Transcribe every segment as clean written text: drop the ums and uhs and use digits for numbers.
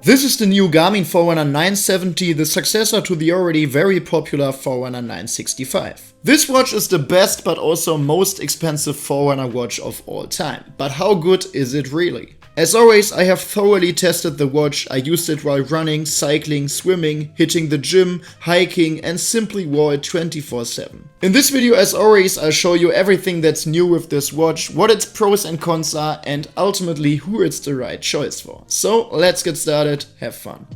This is the new Garmin Forerunner 970, the successor to the already very popular Forerunner 965. This watch is the best but also most expensive Forerunner watch of all time. But how good is it really? As always, I have thoroughly tested the watch. I used it while running, cycling, swimming, hitting the gym, hiking, and simply wore it 24/7. In this video, as always, I'll show you everything that's new with this watch, what its pros and cons are, and ultimately who it's the right choice for. So let's get started, have fun.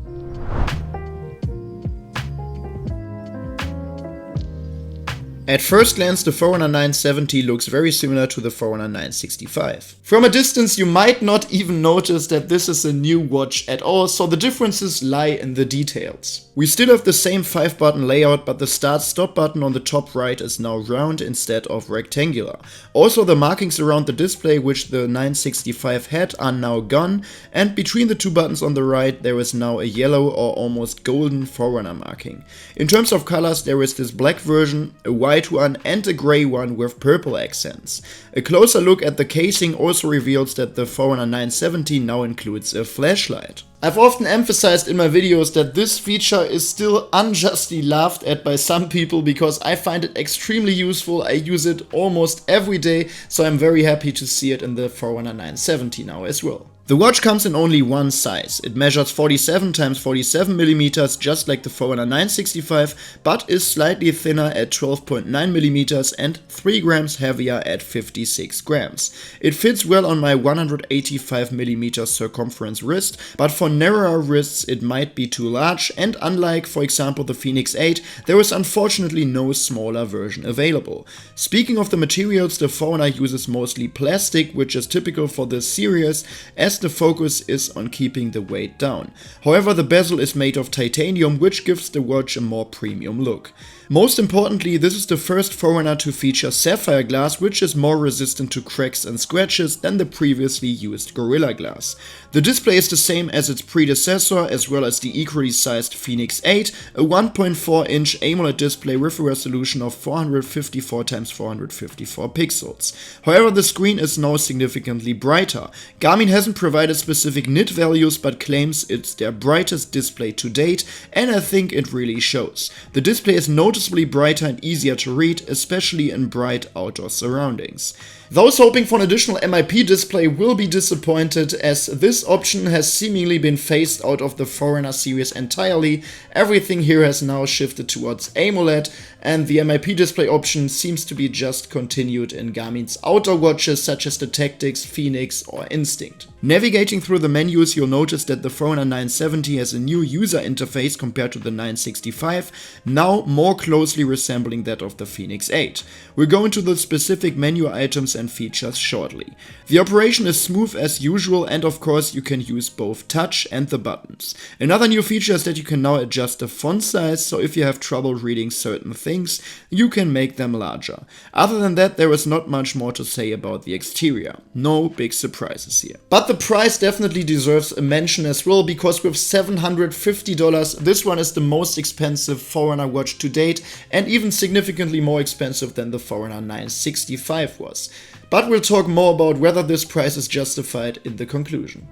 At first glance, the Forerunner 970 looks very similar to the Forerunner 965. From a distance, you might not even notice that this is a new watch at all, so the differences lie in the details. We still have the same 5-button layout, but the start-stop button on the top right is now round instead of rectangular. Also, the markings around the display, which the 965 had, are now gone, and between the two buttons on the right, there is now a yellow or almost golden Forerunner marking. In terms of colors, there is this black version, a white one, and a grey one with purple accents. A closer look at the casing also reveals that the Forerunner 970 now includes a flashlight. I've often emphasized in my videos that this feature is still unjustly laughed at by some people because I find it extremely useful. I use it almost every day, so I'm very happy to see it in the Forerunner 970 now as well. The watch comes in only one size. It measures 47 x 47 mm just like the Forerunner 965, but is slightly thinner at 12.9 mm and 3 grams heavier at 56 grams. It fits well on my 185 mm circumference wrist, but for narrower wrists it might be too large, and unlike, for example, the Fenix 8, there is unfortunately no smaller version available. Speaking of the materials, the Forerunner uses mostly plastic, which is typical for this series, as the focus is on keeping the weight down. However, the bezel is made of titanium, which gives the watch a more premium look. Most importantly, this is the first Forerunner to feature sapphire glass, which is more resistant to cracks and scratches than the previously used Gorilla Glass. The display is the same as its predecessor, as well as the equally sized Fenix 8, a 1.4-inch AMOLED display with a resolution of 454 x 454 pixels. However, the screen is now significantly brighter. Garmin hasn't provided specific nit values, but claims it's their brightest display to date, and I think it really shows. The display is noticeably brighter and easier to read, especially in bright outdoor surroundings. Those hoping for an additional MIP display will be disappointed, as this option has seemingly been phased out of the Forerunner series entirely. Everything here has now shifted towards AMOLED, and the MIP display option seems to be just continued in Garmin's outdoor watches such as the Tactics, Fenix or Instinct. Navigating through the menus, you'll notice that the Forerunner 970 has a new user interface compared to the 965, now more closely resembling that of the Fenix 8. We'll go into the specific menu items and features shortly. The operation is smooth as usual, and of course you can use both touch and the buttons. Another new feature is that you can now adjust the font size, so if you have trouble reading certain things, you can make them larger. Other than that, there is not much more to say about the exterior. No big surprises here. But the price definitely deserves a mention as well, because with $750, this one is the most expensive Forerunner watch to date, and even significantly more expensive than the Forerunner 965 was. But we'll talk more about whether this price is justified in the conclusion.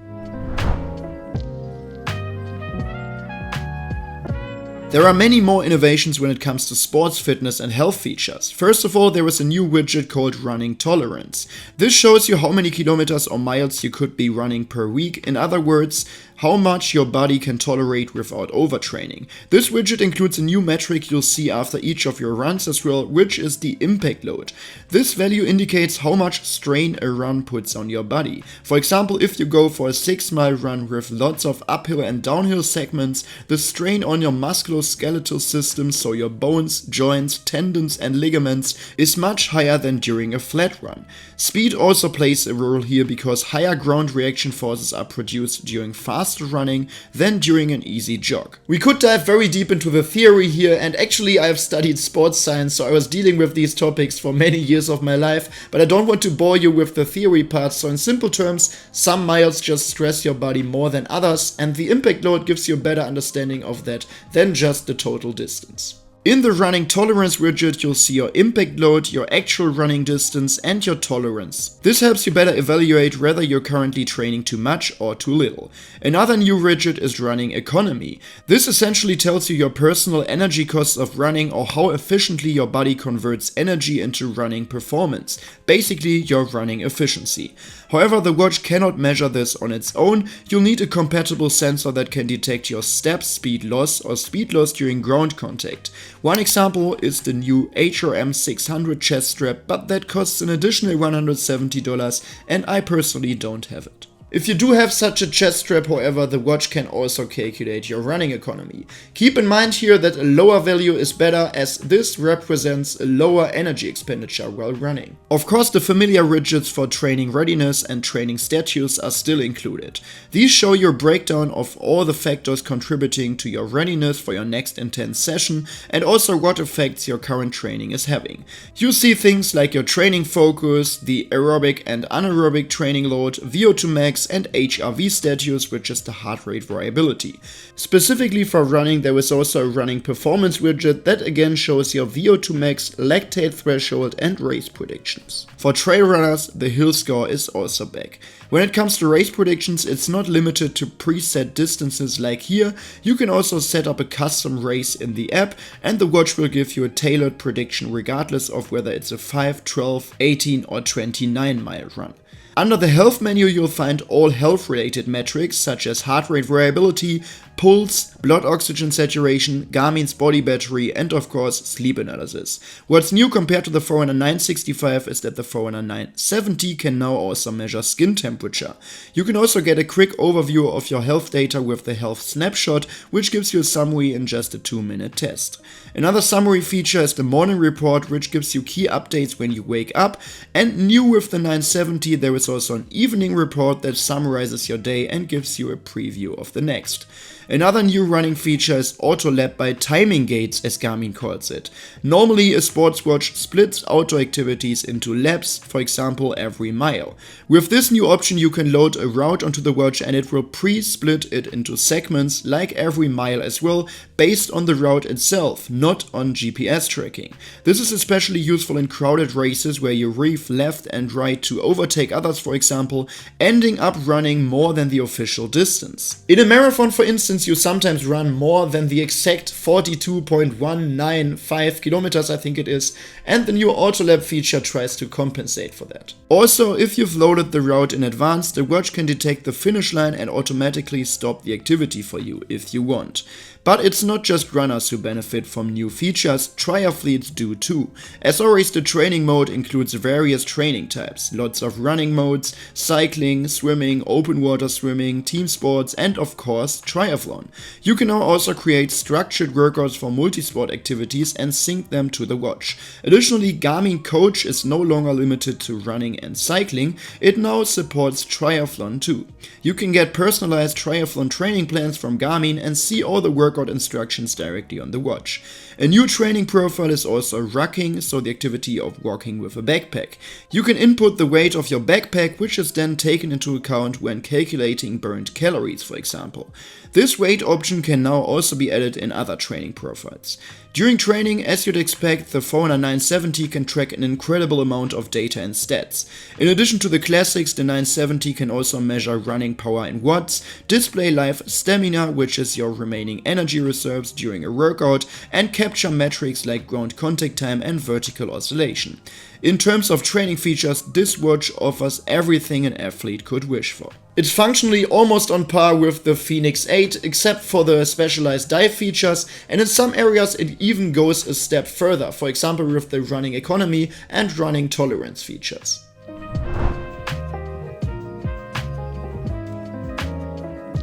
There are many more innovations when it comes to sports, fitness and health features. First of all, there is a new widget called Running Tolerance. This shows you how many kilometers or miles you could be running per week. In other words, how much your body can tolerate without overtraining. This widget includes a new metric you'll see after each of your runs as well, which is the impact load. This value indicates how much strain a run puts on your body. For example, if you go for a 6-mile run with lots of uphill and downhill segments, the strain on your musculoskeletal system, so your bones, joints, tendons and ligaments, is much higher than during a flat run. Speed also plays a role here, because higher ground reaction forces are produced during faster running than during an easy jog. We could dive very deep into the theory here, and actually I have studied sports science, so I was dealing with these topics for many years of my life, but I don't want to bore you with the theory part. So in simple terms, some miles just stress your body more than others, and the impact load gives you a better understanding of that than just the total distance. In the running tolerance widget, you'll see your impact load, your actual running distance, and your tolerance. This helps you better evaluate whether you're currently training too much or too little. Another new widget is running economy. This essentially tells you your personal energy costs of running or how efficiently your body converts energy into running performance. Basically, your running efficiency. However, the watch cannot measure this on its own. You'll need a compatible sensor that can detect your step speed loss or speed loss during ground contact. One example is the new HRM 600 chest strap, but that costs an additional $170 and I personally don't have it. If you do have such a chest strap, however, the watch can also calculate your running economy. Keep in mind here that a lower value is better, as this represents a lower energy expenditure while running. Of course, the familiar widgets for training readiness and training status are still included. These show your breakdown of all the factors contributing to your readiness for your next intense session and also what effects your current training is having. You see things like your training focus, the aerobic and anaerobic training load, VO2 max, and HRV status, which is the heart rate variability. Specifically for running, there is also a running performance widget that again shows your VO2 max, lactate threshold, and race predictions. For trail runners, the hill score is also back. When it comes to race predictions, it's not limited to preset distances like here. You can also set up a custom race in the app, and the watch will give you a tailored prediction regardless of whether it's a 5, 12, 18 or 29 mile run. Under the health menu, you'll find all health-related metrics such as heart rate variability, pulse, blood oxygen saturation, Garmin's body battery, and of course sleep analysis. What's new compared to the Forerunner 965 is that the Forerunner 970 can now also measure skin temperature. You can also get a quick overview of your health data with the health snapshot, which gives you a summary in just a 2-minute test. Another summary feature is the morning report, which gives you key updates when you wake up, and new with the 970 there is also an evening report that summarizes your day and gives you a preview of the next. Another new running feature is auto lap by timing gates, as Garmin calls it. Normally, a sports watch splits outdoor activities into laps, for example every mile. With this new option, you can load a route onto the watch and it will pre-split it into segments like every mile as well, based on the route itself, not on GPS tracking. This is especially useful in crowded races where you reef left and right to overtake others, for example, ending up running more than the official distance. In a marathon, for instance, you sometimes run more than the exact 42.195 kilometers, I think it is, and the new auto lap feature tries to compensate for that. Also, if you've loaded the route in advance, the watch can detect the finish line and automatically stop the activity for you if you want. But it's not just runners who benefit from new features, triathletes do too. As always, the training mode includes various training types, lots of running modes, cycling, swimming, open water swimming, team sports, and of course triathlon. You can now also create structured workouts for multi-sport activities and sync them to the watch. Additionally, Garmin Coach is no longer limited to running and cycling, it now supports triathlon too. You can get personalized triathlon training plans from Garmin and see all the workout instructions directly on the watch. A new training profile is also rucking, so the activity of walking with a backpack. You can input the weight of your backpack, which is then taken into account when calculating burned calories, for example. This weight option can now also be added in other training profiles. During training, as you'd expect, the Forerunner 970 can track an incredible amount of data and stats. In addition to the classics, the 970 can also measure running power in watts, display live stamina, which is your remaining energy reserves during a workout, and capture metrics like ground contact time and vertical oscillation. In terms of training features, this watch offers everything an athlete could wish for. It's functionally almost on par with the Fenix 8, except for the specialized dive features, and in some areas it even goes a step further, for example with the running economy and running tolerance features.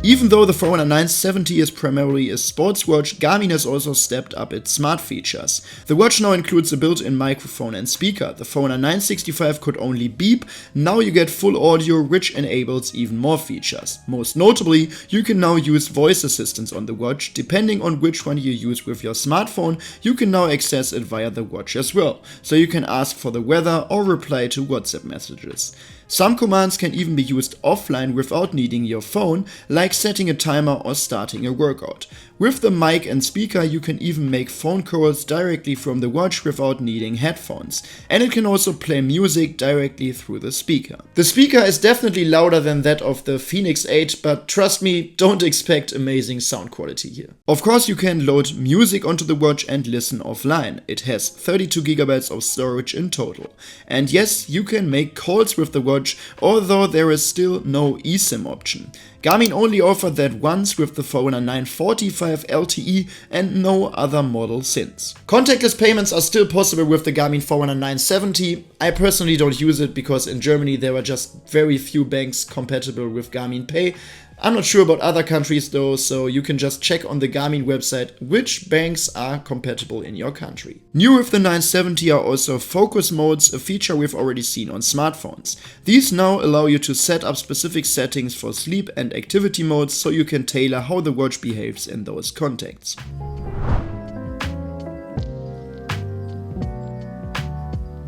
Even though the Forerunner 970 is primarily a sports watch, Garmin has also stepped up its smart features. The watch now includes a built-in microphone and speaker. The Forerunner 965 could only beep, now you get full audio, which enables even more features. Most notably, you can now use voice assistants on the watch. Depending on which one you use with your smartphone, you can now access it via the watch as well. So you can ask for the weather or reply to WhatsApp messages. Some commands can even be used offline without needing your phone, like setting a timer or starting a workout. With the mic and speaker, you can even make phone calls directly from the watch without needing headphones, and it can also play music directly through the speaker. The speaker is definitely louder than that of the Fenix 8, but trust me, don't expect amazing sound quality here. Of course, you can load music onto the watch and listen offline. It has 32 GB of storage in total. And yes, you can make calls with the watch, although there is still no eSIM option. Garmin only offered that once with the Forerunner 945 LTE and no other model since. Contactless payments are still possible with the Garmin Forerunner 970. I personally don't use it because in Germany there are just very few banks compatible with Garmin Pay. I'm not sure about other countries though, so you can just check on the Garmin website which banks are compatible in your country. New with the 970 are also focus modes, a feature we've already seen on smartphones. These now allow you to set up specific settings for sleep and activity modes so you can tailor how the watch behaves in those contexts.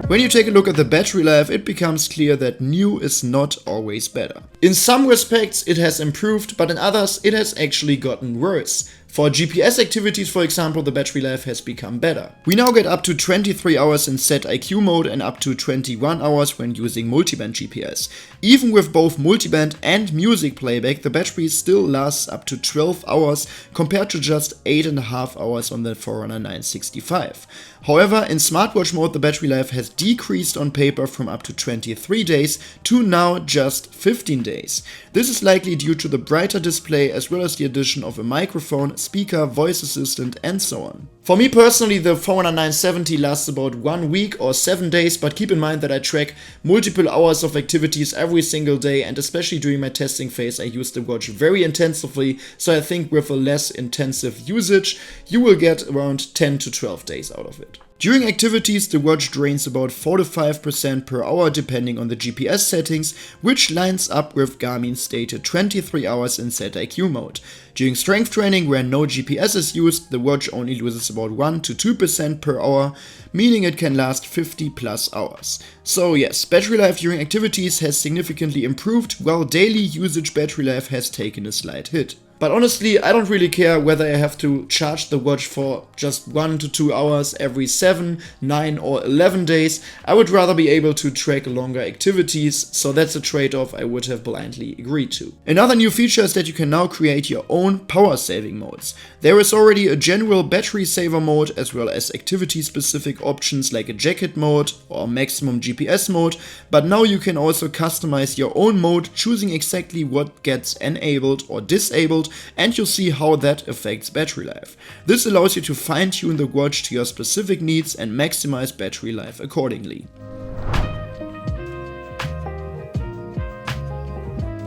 When you take a look at the battery life, it becomes clear that new is not always better. In some respects it has improved, but in others it has actually gotten worse. For GPS activities, for example, the battery life has become better. We now get up to 23 hours in ZIQ mode and up to 21 hours when using multiband GPS. Even with both multiband and music playback, the battery still lasts up to 12 hours compared to just 8.5 hours on the Forerunner 965. However, in smartwatch mode, the battery life has decreased on paper from up to 23 days to now just 15 days. This is likely due to the brighter display as well as the addition of a microphone, speaker, voice assistant and so on. For me personally, the Forerunner 970 lasts about 1 week or 7 days, but keep in mind that I track multiple hours of activities every single day, and especially during my testing phase I use the watch very intensively, so I think with a less intensive usage you will get around 10 to 12 days out of it. During activities, the watch drains about 4 to 5% per hour depending on the GPS settings, which lines up with Garmin's stated 23 hours in ZIQ mode. During strength training, where no GPS is used, the watch only loses about 1 to 2% per hour, meaning it can last 50 plus hours. So yes, battery life during activities has significantly improved, while daily usage battery life has taken a slight hit. But honestly, I don't really care whether I have to charge the watch for just 1 to 2 hours every 7, 9 or 11 days. I would rather be able to track longer activities, so that's a trade-off I would have blindly agreed to. Another new feature is that you can now create your own power saving modes. There is already a general battery saver mode as well as activity specific options like a jacket mode or maximum GPS mode, but now you can also customize your own mode, choosing exactly what gets enabled or disabled, and you'll see how that affects battery life. This allows you to fine-tune the watch to your specific needs and maximize battery life accordingly.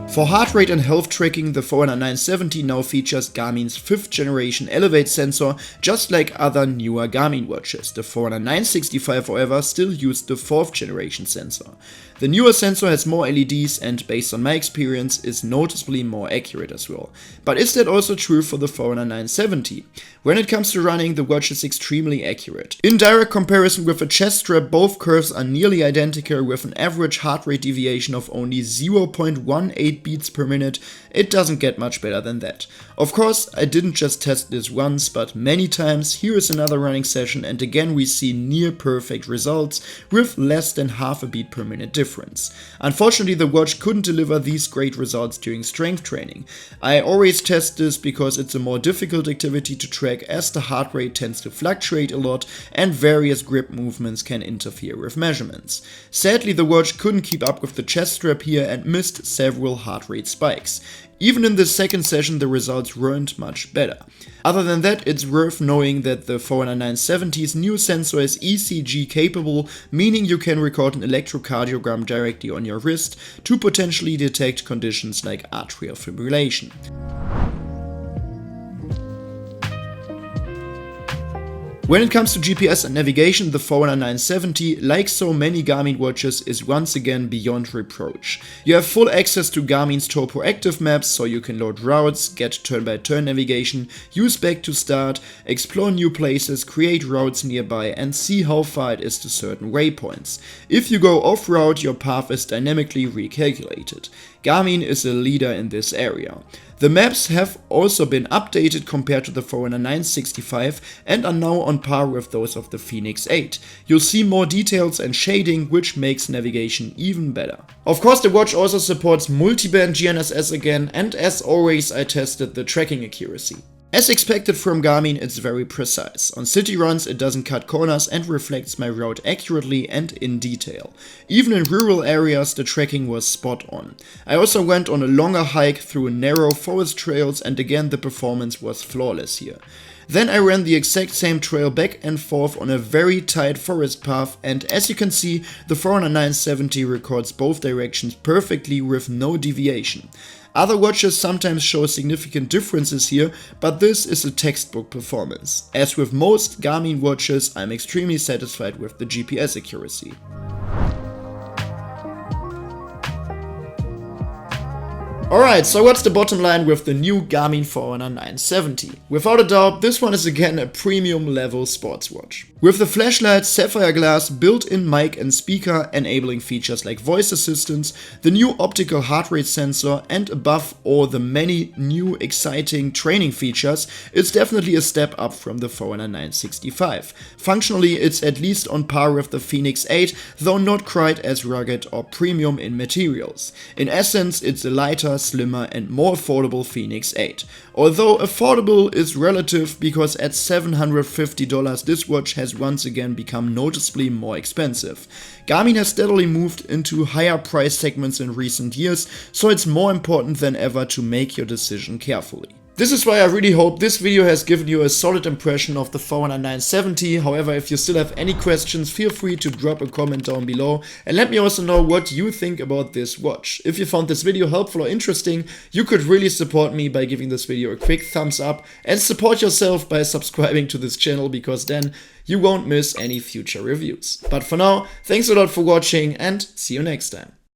For heart rate and health tracking, the Forerunner 970 now features Garmin's 5th generation Elevate sensor, just like other newer Garmin watches. The Forerunner 965, however, still used the 4th generation sensor. The newer sensor has more LEDs and, based on my experience, is noticeably more accurate as well. But is that also true for the Forerunner 970? When it comes to running, the watch is extremely accurate. In direct comparison with a chest strap, both curves are nearly identical with an average heart rate deviation of only 0.18 beats per minute. It doesn't get much better than that. Of course, I didn't just test this once, but many times. Here is another running session, and again we see near perfect results with less than half a beat per minute difference. Unfortunately, the watch couldn't deliver these great results during strength training. I always test this because it's a more difficult activity to track, as the heart rate tends to fluctuate a lot and various grip movements can interfere with measurements. Sadly, the watch couldn't keep up with the chest strap here and missed several heart rate spikes. Even in the second session, the results weren't much better. Other than that, it's worth knowing that the Forerunner 970's new sensor is ECG capable, meaning you can record an electrocardiogram directly on your wrist to potentially detect conditions like atrial fibrillation. When it comes to GPS and navigation, the Forerunner 970, like so many Garmin watches, is once again beyond reproach. You have full access to Garmin's Topo Active maps, so you can load routes, get turn-by-turn navigation, use back to start, explore new places, create routes nearby, and see how far it is to certain waypoints. If you go off-route, your path is dynamically recalculated. Garmin is a leader in this area. The maps have also been updated compared to the Forerunner 965 and are now on par with those of the Fenix 8. You'll see more details and shading, which makes navigation even better. Of course, the watch also supports multi-band GNSS again, and as always I tested the tracking accuracy. As expected from Garmin, it's very precise. On city runs it doesn't cut corners and reflects my route accurately and in detail. Even in rural areas the tracking was spot on. I also went on a longer hike through narrow forest trails and again the performance was flawless here. Then I ran the exact same trail back and forth on a very tight forest path, and as you can see, the Forerunner 970 records both directions perfectly with no deviation. Other watches sometimes show significant differences here, but this is a textbook performance. As with most Garmin watches, I'm extremely satisfied with the GPS accuracy. Alright, so what's the bottom line with the new Garmin Forerunner 970? Without a doubt, this one is again a premium level sports watch. With the flashlight, sapphire glass, built-in mic and speaker, enabling features like voice assistance, the new optical heart rate sensor, and above all the many new exciting training features, it's definitely a step up from the Forerunner 965. Functionally, it's at least on par with the Fenix 8, though not quite as rugged or premium in materials. In essence, it's a lighter, slimmer and more affordable Fenix 8. Although affordable is relative, because at $750 this watch has once again become noticeably more expensive. Garmin has steadily moved into higher price segments in recent years, so it's more important than ever to make your decision carefully. This is why I really hope this video has given you a solid impression of the Forerunner 970. However, if you still have any questions, feel free to drop a comment down below and let me also know what you think about this watch. If you found this video helpful or interesting, you could really support me by giving this video a quick thumbs up and support yourself by subscribing to this channel, because then you won't miss any future reviews. But for now, thanks a lot for watching and see you next time.